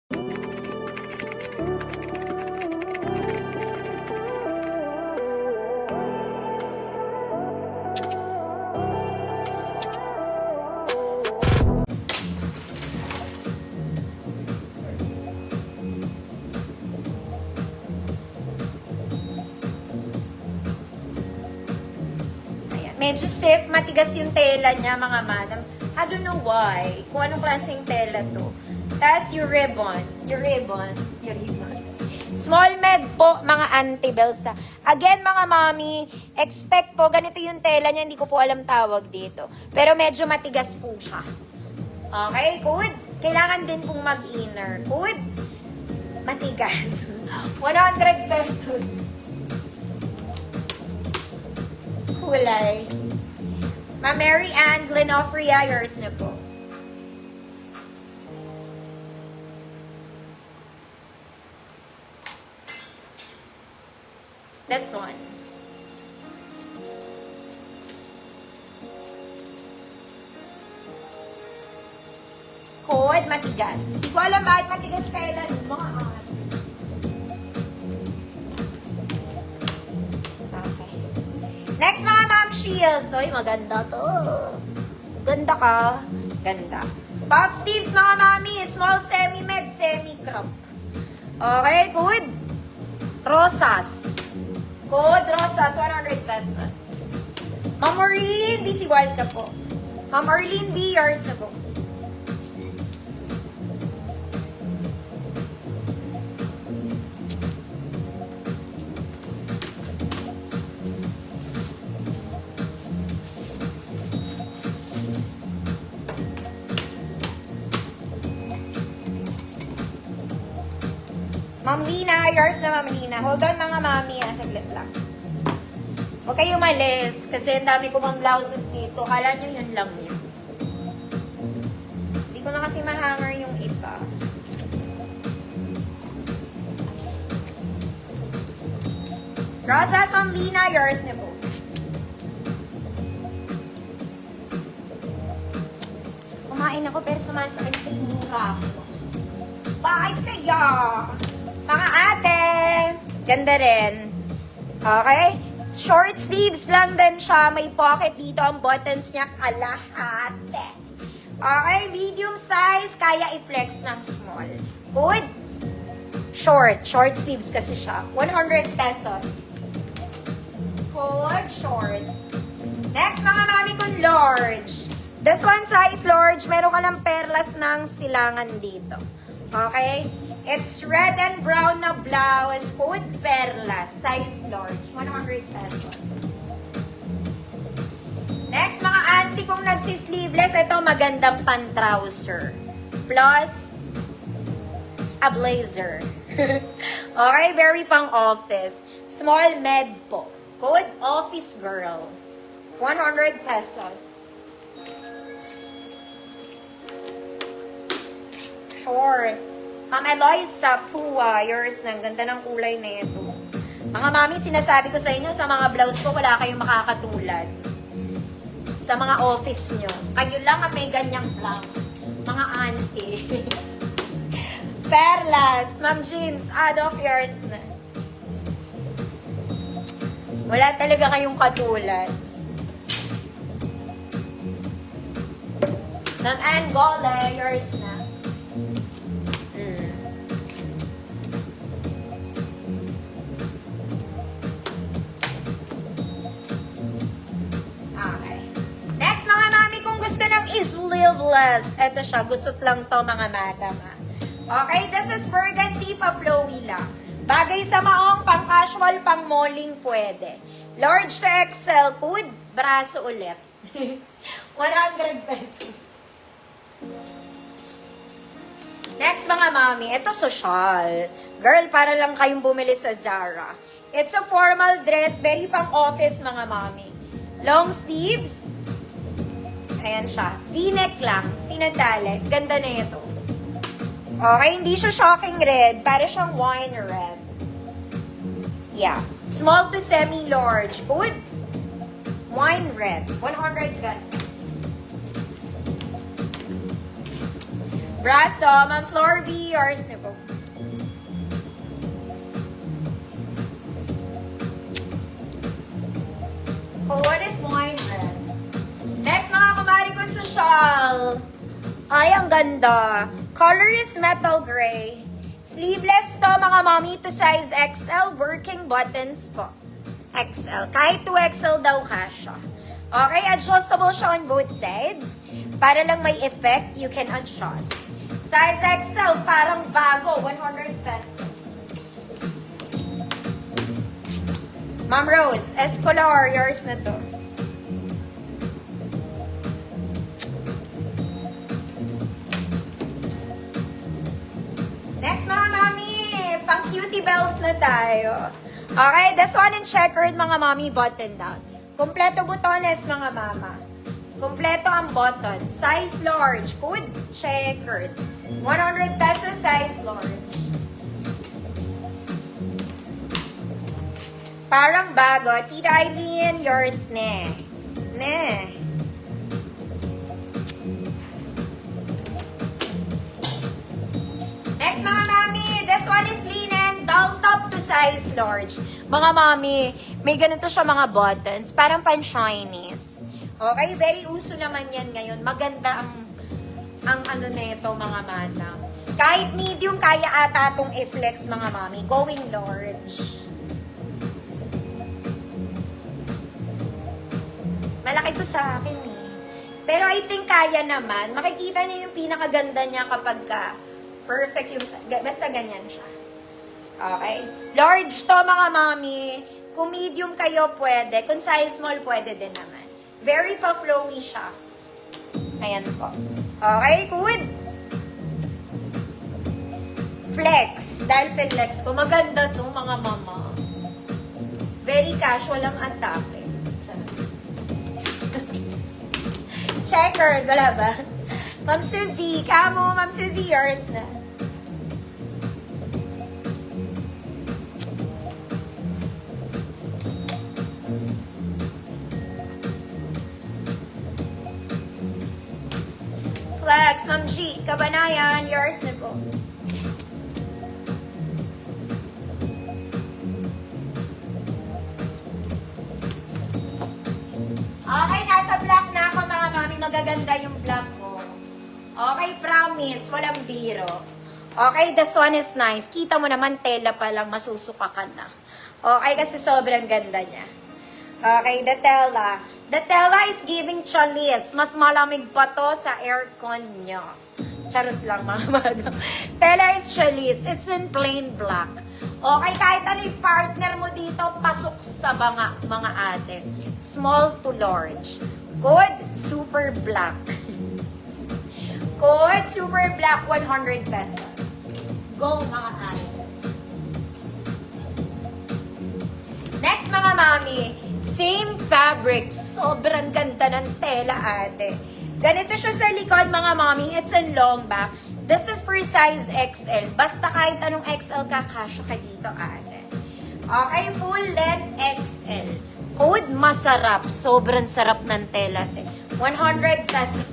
Medyo stiff, matigas yung tela niya, mga madam. I don't know why. Kung anong klaseng tela to. Tapos yung ribbon. Small med po, mga anti-belsa. Again, mga mami, expect po, ganito yung tela niya. Hindi ko po alam tawag dito. Pero medyo matigas po siya. Okay, good. Kailangan din pong mag-inner. Good. Matigas. 100 pesos. Kulay. Ma Mary Ann Glenofria, yours na po. This one. Code, matigas. Hindi ko alam bakit matigas kailan. Mga next, mga ma'am shields. Oy, maganda to. Ganda ka. Ganda. Puff sleeves, mga mami. Small semi-med, semi-crop. Okay, good. Rosas. Good, rosas. 100 pesos. Ma'am Orlene, busy wild ka po. Ma'am Orlene B, yours na po. Ma'am Lina, yours na Ma'am Lina. Hold on mga mami, saglit lang. Huwag kayo umalis kasi ang dami ko mga blouses dito. Kala nyo yun lang yun. Hindi ko na kasi mahanger yung iba. Rosas, Ma'am Lina, yours na po. Kumain ako pero sumasakit sa mura ako. Bakit kaya? Mga ate, ganda rin. Okay? Short sleeves lang din siya. May pocket dito. Ang buttons niya kalahati. Okay? Medium size. Kaya i-flex ng small. Good? Short. Short sleeves kasi siya. 100 pesos. Good. Short. Next, mga mami kong large. This one size large. Meron ka ng perlas ng silangan dito. Okay? It's red and brown na blouse. Code perlas. Size large. 100 pesos. Next, mga auntie kong nagsisleeveless. Ito, magandang pan-trouser. Plus, a blazer. Okay? Very pang-office. Small med po. Code office girl. 100 pesos. Short. Ma'am Eloisa, Pua, yours na. Ganda ng kulay na ito. Mga mami, sinasabi ko sa inyo, sa mga blouse ko, wala kayong makakatulad. Sa mga office nyo. Kayo lang ang may ganyang blouse. Mga auntie. Perlas, Ma'am Jeans, add of yours na. Wala talaga kayong katulad. Ma'am Angole, yours na. Sleeveless. Ito siya. Gusot lang to mga madam. Okay, this is burgundy pa flowy lang. Bagay sa maong, pang casual, pang malling pwede. Large to XL. Good. Braso ulit. 100 pesos. Next mga mami. Ito social. Girl, para lang kayong bumili sa Zara. It's a formal dress. Very pang office mga mami. Long sleeves. Ayan siya. V-neck lang. Tinatali. Ganda na ito. Okay, hindi siya shocking red. Para siyang wine red. Yeah. Small to semi-large. Good. Wine red. 100 pesos. Braso, Ma'am Florby, yours na po. What is wine red? Next, mga kumari ko sa shawl. Ay, ang ganda. Color is metal gray. Sleeveless to, mga mommy, to size XL. Working buttons po. XL. Kahit 2XL daw kasha. Okay, adjustable siya on both sides. Para lang may effect, you can adjust. Size XL, parang bago, 100 pesos. Ma'am Rose, Escolar, yours na to. Next, mga mami, pang cutie bells na tayo. Okay, this one in checkered, mga mami, button down. Kompleto butones, mga mama. Kompleto ang button. Size large, code checkered. 100 pesos, size large. Parang bago. Tita Eileen, yours ne. Ne. Next, mga mami. This one is linen. Down top to size large. Mga mami, may ganito siya mga buttons. Parang pan-Chinese. Okay? Very uso naman yan ngayon. Maganda ang ano na ito, mga madam. Kahit medium, kaya ata itong i-flex, mga mami. Going large. Malaki to sa akin eh. Pero I think kaya naman. Makikita niyo yung pinakaganda niya kapag perfect yung... Basta ganyan siya. Okay? Large to, mga mami. Kung medium kayo, pwede. Kung size small, pwede din naman. Very pa-flowy siya. Ayan po. Okay, good. Flex. Dahil flex ko. Maganda to, mga mama. Very casual ang atake. Checkered, wala ba? Ma'am Suzy, kamo, Ma'am Suzy, yours na. Flex, Ma'am G, Kabanayan, yours na po. Okay, nasa black na ako, mga mami. Magaganda yung black ko. Okay, promise. Walang biro. Okay, this one is nice. Kita mo naman, tela pa lang, masusuka ka na. Okay, kasi sobrang ganda niya. Okay, the tela. The tela is giving chalis. Mas malamig pa to sa aircon niya. Charot lang, mga madam. Tela is chalis. It's in plain black. Okay, kahit ano yung partner mo dito, pasok sa mga ate. Small to large. Code, super black. Code, super black, 100 pesos. Go, mga ate. Next, mga mami, same fabric. Sobrang ganda ng tela, ate. Ganito siya sa likod, mga mami. It's in long back. This is for size XL. Basta kahit anong XL kakasya ka dito, ate. Okay, full length XL. Code masarap. Sobrang sarap ng tela, te. 100 pesos.